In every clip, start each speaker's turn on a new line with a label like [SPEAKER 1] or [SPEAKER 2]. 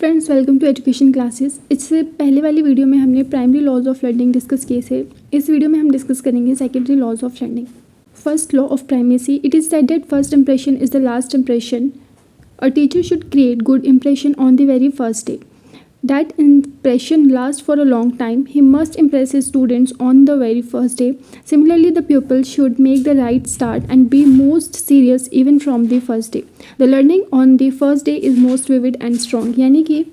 [SPEAKER 1] Friends, welcome to education classes. इससे पहले वाली वीडियो में हमने primary laws of learning discuss किए थे। इस वीडियो में हम डिस्कस करेंगे secondary laws of learning. First law of primacy, it is said that first impression is the last impression. A teacher should create good impression on the very first day. That impression lasts for a long time. He must impress his students on the very first day. Similarly, the pupil should make the right start and be most serious even from the first day. The learning on the first day is most vivid and strong. यानी कि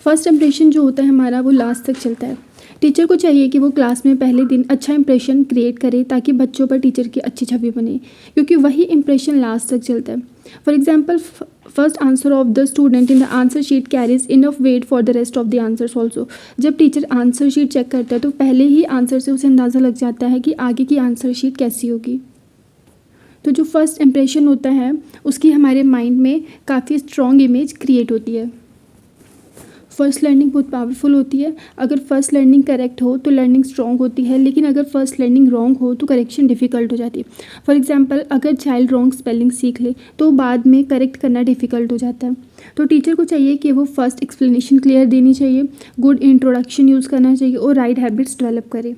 [SPEAKER 1] first impression जो होता है हमारा वो last तक चलता है। टीचर को चाहिए कि वो क्लास में पहले दिन अच्छा इंप्रेशन क्रिएट करे ताकि बच्चों पर टीचर की अच्छी छवि बने, क्योंकि वही इंप्रेशन लास्ट तक चलता है। For example, first answer of the student in the answer sheet carries enough weight for the rest of the answers also. जब टीचर आंसर शीट चेक करता है तो पहले ही आंसर से उसे अंदाज़ा लग जाता है कि आगे की आंसर शीट कैसी होगी। तो जो फर्स्ट इंप्रेशन होता है उसकी हमारे माइंड में काफ़ी स्ट्रॉन्ग इमेज क्रिएट होती है। फर्स्ट लर्निंग बहुत पावरफुल होती है। अगर फर्स्ट लर्निंग करेक्ट हो तो लर्निंग स्ट्रॉन्ग होती है, लेकिन अगर फर्स्ट लर्निंग रॉन्ग हो तो करेक्शन डिफ़िकल्ट हो जाती है। फॉर एग्जांपल, अगर चाइल्ड रॉन्ग स्पेलिंग सीख ले तो बाद में करेक्ट करना डिफ़िकल्ट हो जाता है। तो टीचर को चाहिए कि वो फर्स्ट एक्सप्लेनेशन क्लियर देनी चाहिए, गुड इंट्रोडक्शन यूज़ करना चाहिए और राइट हैबिट्स डेवलप करे।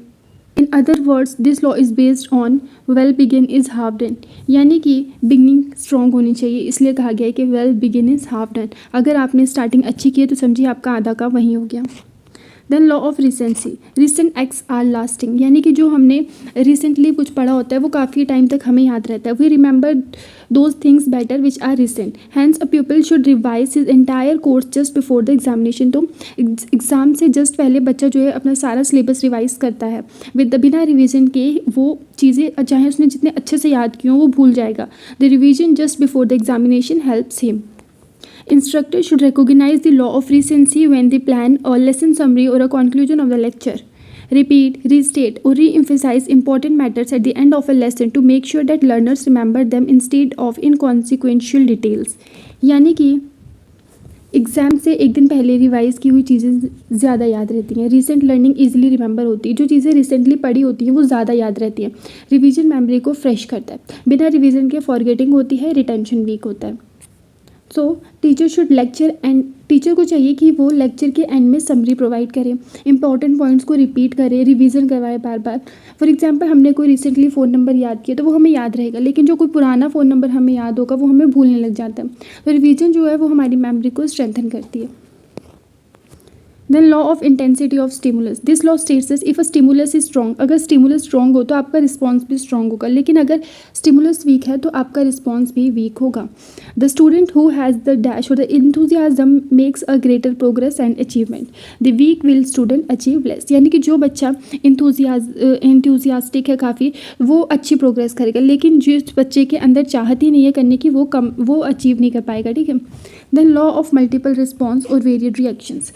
[SPEAKER 1] In other words, this law is based on well begin is half done. यानी कि बिगनिंग स्ट्रॉन्ग होनी चाहिए, इसलिए कहा गया है कि well begin is half done. अगर आपने स्टार्टिंग अच्छी की है तो समझिए आपका आधा का वहीं हो गया। Then law of recency, recent acts are lasting. यानी कि जो हमने रिसेंटली कुछ पढ़ा होता है वो काफ़ी टाइम तक हमें याद रहता है। We remember those things better which are recent. Hence a people should revise his entire course just before the examination. तो एग्ज़ाम से जस्ट पहले बच्चा जो है अपना सारा सिलेबस रिवाइज करता है। विद बिना रिविजन के वो चीज़ें चाहे उसने जितने अच्छे से याद की हों वो भूल जाएगा। The revision just before the examination helps him. Instructor should recognize the law of recency when they plan a lesson summary or a conclusion of the lecture. Repeat, restate, or re-emphasize important matters at the end of a lesson to make sure that learners remember them instead of inconsequential details. यानी कि exam से एक दिन पहले revise की हुई चीज़ें ज़्यादा याद रहती हैं। रिसेंट लर्निंग इजीली रिमेंबर होती है। जो चीज़ें रिसेंटली पढ़ी होती हैं वो ज़्यादा याद रहती हैं। रिवीजन मेमोरी को फ्रेश करता है। बिना रिवीजन के फॉरगेटिंग होती है, रिटेंशन वीक होता है। सो teacher should lecture and teacher को चाहिए कि वो लेक्चर के एंड में समरी प्रोवाइड करें, इंपॉर्टेंट पॉइंट्स को रिपीट करें, रिवीजन करवाए बार बार। फॉर एग्जांपल, हमने कोई रिसेंटली फ़ोन नंबर याद किया तो वो हमें याद रहेगा, लेकिन जो कोई पुराना फ़ोन नंबर हमें याद होगा वो हमें भूलने लग जाता है। तो रिवीजन जो है वो हमारी मेमोरी को स्ट्रेंथन करती है। Then law of intensity of stimulus, this law states if a stimulus is strong. अगर स्टिमुलस स्ट्रॉन्ग हो तो आपका रिस्पॉन्स भी स्ट्रॉन्ग होगा, लेकिन अगर स्टिमुलस वीक है तो आपका रिस्पॉन्स भी वीक होगा। The student who has the dash और the enthusiasm makes a greater progress and achievement. The weak will student achieve less. यानी कि जो बच्चा इंथुजियास्टिक है काफ़ी, वो अच्छी प्रोग्रेस करेगा, लेकिन जिस बच्चे के अंदर चाहत ही नहीं है करने की वो अचीव नहीं कर पाएगा। ठीक है। Then law of multiple response और वेरिएड रिएक्शंस,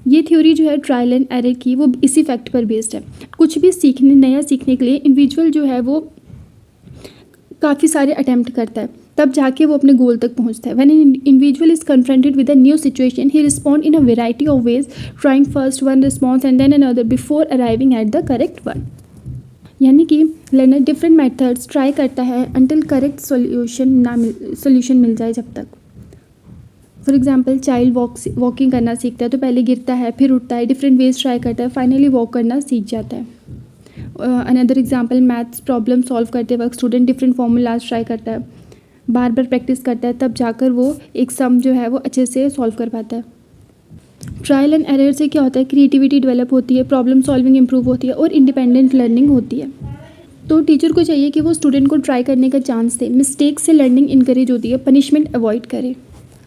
[SPEAKER 1] ये थ्योरी जो है ट्रायल एंड एरर की, वो इसी फैक्ट पर बेस्ड है। कुछ भी नया सीखने के लिए इंडिविजुअल जो है वो काफ़ी सारे अटैम्प्ट करता है, तब जाके वो अपने गोल तक पहुंचता है। When an individual is confronted with a new situation he respond in a variety of ways, trying first one response and then another before arriving at the correct one. यानी कि लर्नर डिफरेंट मेथड्स ट्राई करता है until correct solution मिल जाए जब तक। For example, child walking करना सीखता है तो पहले गिरता है, फिर उठता है, डिफरेंट वेज ट्राई करता है, फाइनली वॉक करना सीख जाता है। Another example, maths problem solve करते वक्त स्टूडेंट डिफरेंट फार्मूलाज ट्राई करता है, बार बार प्रैक्टिस करता है, तब जाकर वो एक सम जो है वो अच्छे से सॉल्व कर पाता है। ट्रायल एंड एरर से क्या होता है, क्रिएटिविटी डेवलप होती है, प्रॉब्लम सॉल्विंग इंप्रूव होती है और इंडिपेंडेंट लर्निंग होती है। तो टीचर को चाहिए कि वो स्टूडेंट को ट्राई करने का चांस दे, मिस्टेक से लर्निंग इनकरेज होती है, पनिशमेंट अवॉइड करे।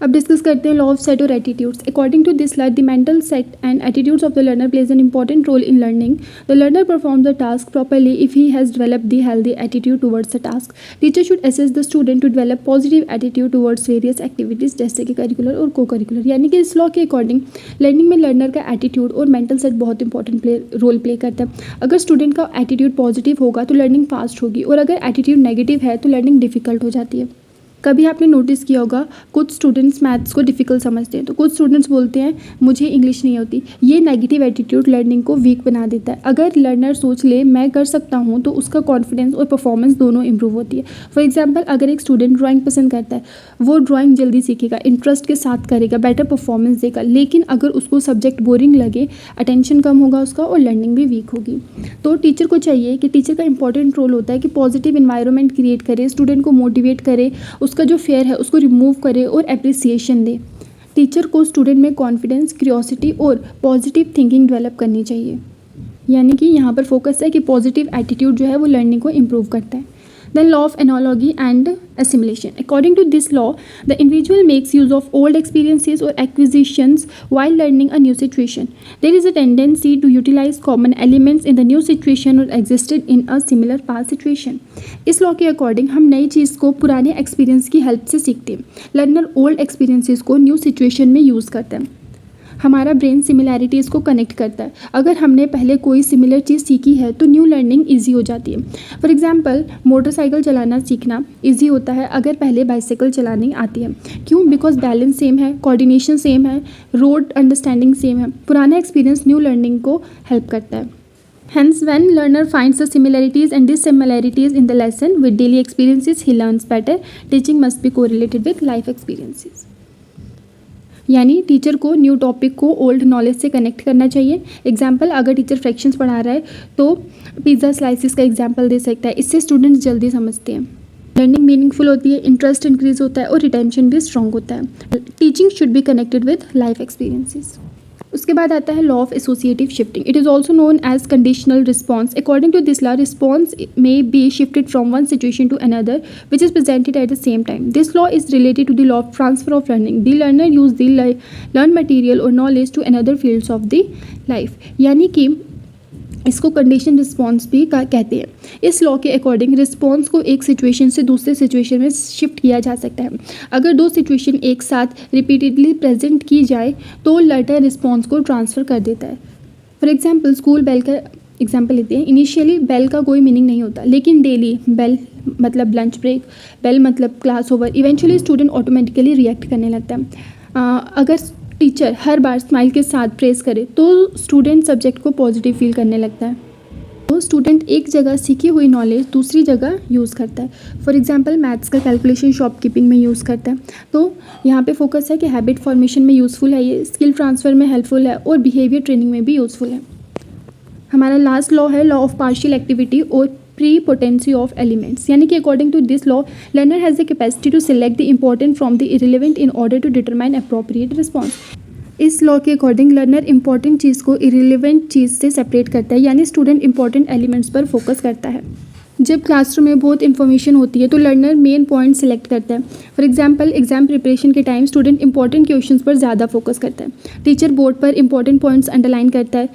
[SPEAKER 1] अब डिस्कस करते हैं लॉ ऑफ सेट और attitudes. According to this law, the mental set and attitudes of the learner plays an important role in learning. The learner perform the task properly if he has developed the healthy attitude towards the task. Teacher should assess the student to develop positive attitude towards various activities जैसे कि curricular और को curricular. यानी कि इस law के according learning में learner का एटीट्यूड और मेंटल सेट बहुत इंपॉर्टेंट रोल प्ले करता है। अगर स्टूडेंट का एटीट्यूड पॉजिटिव होगा तो लर्निंग फास्ट होगी, और अगर एटीट्यूड नेगेटिव है तो लर्निंग डिफिकल्ट हो जाती है। कभी आपने नोटिस किया होगा कुछ स्टूडेंट्स मैथ्स को डिफ़िकल्ट समझते हैं, तो कुछ स्टूडेंट्स बोलते हैं मुझे इंग्लिश नहीं होती। ये नेगेटिव एटीट्यूड लर्निंग को वीक बना देता है। अगर लर्नर सोच ले मैं कर सकता हूँ तो उसका कॉन्फिडेंस और परफॉर्मेंस दोनों इंप्रूव होती है। फॉर एग्जांपल, अगर एक स्टूडेंट ड्राइंग पसंद करता है, वो ड्राइंग जल्दी सीखेगा, इंटरेस्ट के साथ करेगा, बेटर परफॉर्मेंस देगा। लेकिन अगर उसको सब्जेक्ट बोरिंग लगे, अटेंशन कम होगा उसका और लर्निंग भी वीक होगी। तो टीचर को चाहिए कि टीचर का इंपॉर्टेंट रोल होता है कि पॉजिटिव इन्वायरमेंट क्रिएट करे, स्टूडेंट को मोटिवेट करे, उसका जो फेयर है उसको रिमूव करे और एप्रिसिएशन दे। टीचर को स्टूडेंट में कॉन्फिडेंस, क्यूरियोसिटी और पॉजिटिव थिंकिंग डेवलप करनी चाहिए। यानी कि यहाँ पर फोकस है कि पॉजिटिव एटीट्यूड जो है वो लर्निंग को इम्प्रूव करता है। Then law of analogy and assimilation. According to this law, the individual makes use of old experiences or acquisitions while learning a new situation. There is a tendency to utilize common elements in the new situation or existed in a similar past situation. इस law के according हम नई चीज़ को पुराने experience की help से सीखते हैं। लर्नर ओल्ड एक्सपीरियंसेस को न्यू सिचुएशन में यूज़ करता है। हमारा ब्रेन सिमिलैरिटीज़ को कनेक्ट करता है। अगर हमने पहले कोई सिमिलर चीज़ सीखी है तो न्यू लर्निंग ईजी हो जाती है। फॉर एग्जांपल, मोटरसाइकिल चलाना सीखना ईजी होता है अगर पहले बाइसाइकिल चलानी आती है। क्यों? बिकॉज बैलेंस सेम है, कोऑर्डिनेशन सेम है, रोड अंडरस्टैंडिंग सेम है। पुराना एक्सपीरियंस न्यू लर्निंग को हेल्प करता है। Hence, when learner finds the similarities and dissimilarities in the lesson with daily experiences, he learns better. Teaching must be correlated with life experiences. यानी teacher को new topic को old knowledge से connect करना चाहिए। Example, अगर teacher fractions पढ़ा रहा है तो पिज़्ज़ा स्लाइसिस का एग्जाम्पल दे सकता है। इससे स्टूडेंट्स जल्दी समझते हैं, लर्निंग मीनिंगफुल होती है, इंटरेस्ट इंक्रीज होता है और रिटेंशन भी स्ट्रॉन्ग होता है। Teaching should be connected with life experiences. उसके बाद आता है law of associative shifting. It is also known as conditional response. According to this law, response may be shifted from one situation to another which is presented at the same time. This law is related to the law of transfer of learning. The learner use the learn material और knowledge to another fields of the life. यानी कि इसको condition response भी कहते हैं। इस law के according response को एक सिचुएशन से दूसरे सिचुएशन में शिफ्ट किया जा सकता है। अगर दो सिचुएशन एक साथ रिपीटेडली प्रेजेंट की जाए तो लर्नर रिस्पॉन्स को ट्रांसफ़र कर देता है। फॉर एग्जांपल, स्कूल बेल का एग्जांपल लेते हैं। इनिशियली बेल का कोई मीनिंग नहीं होता, लेकिन डेली बेल मतलब लंच ब्रेक, बेल मतलब class over, eventually student automatically react करने लगता है। अगर टीचर हर बार स्माइल के साथ प्रेस करे तो स्टूडेंट सब्जेक्ट को पॉजिटिव फील करने लगता है। तो स्टूडेंट एक जगह सीखी हुई नॉलेज दूसरी जगह यूज़ करता है। फॉर एग्जांपल, मैथ्स का कैलकुलेशन शॉपकीपिंग में यूज़ करता है। तो यहाँ पे फोकस है कि हैबिट फॉर्मेशन में यूज़फुल है, ये स्किल ट्रांसफ़र में हेल्पफुल है और बिहेवियर ट्रेनिंग में भी यूज़फुल है। हमारा लास्ट लॉ है लॉ ऑफ पार्शियल एक्टिविटी और प्री पोटेंसी ऑफ एलिमेंट्स। यानी कि according to this law, learner has the capacity to select the important from the irrelevant in order to determine appropriate response. इस law के according learner important चीज़ को irrelevant चीज़ से separate करता है, यानी स्टूडेंट इंपॉर्टेंट एलिमेंट्स पर फोकस करता है। जब क्लासरूम में बहुत इंफॉर्मेशन होती है तो लर्नर मेन पॉइंट सेलेक्ट करता है। फॉर एग्जांपल, एग्जाम प्रिपरेशन के टाइम स्टूडेंट इंपॉर्टेंट क्वेश्चंस पर ज़्यादा फोकस करता है। टीचर बोर्ड पर इंपॉर्टेंट पॉइंट्स अंडरलाइन करता है,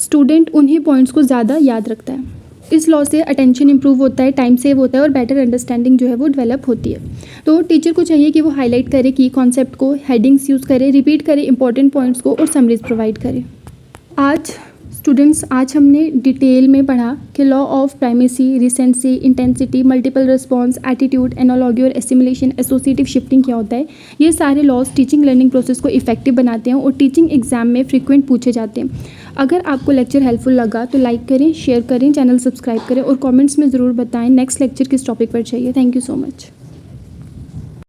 [SPEAKER 1] स्टूडेंट उन्हीं पॉइंट्स को ज़्यादा याद रखता है। इस लॉ से अटेंशन इंप्रूव होता है, टाइम सेव होता है और बेटर अंडरस्टैंडिंग जो है वो डेवलप होती है। तो टीचर को चाहिए कि वो हाईलाइट करे की कॉन्सेप्ट को, हेडिंग्स यूज़ करे, रिपीट करे इंपॉर्टेंट पॉइंट्स को और समरीज प्रोवाइड करे। आज हमने डिटेल में पढ़ा कि law of primacy, recency, intensity, multiple response, attitude, analogy और एसिमिलेशन, एसोसिएटिव शिफ्टिंग क्या होता है। ये सारे लॉज टीचिंग लर्निंग प्रोसेस को इफेक्टिव बनाते हैं और टीचिंग एग्जाम में फ्रीक्वेंट पूछे जाते हैं। अगर आपको लेक्चर हेल्पफुल लगा तो लाइक करें, शेयर करें, चैनल सब्सक्राइब करें और कमेंट्स में ज़रूर बताएं नेक्स्ट लेक्चर किस टॉपिक पर चाहिए। Thank you so much.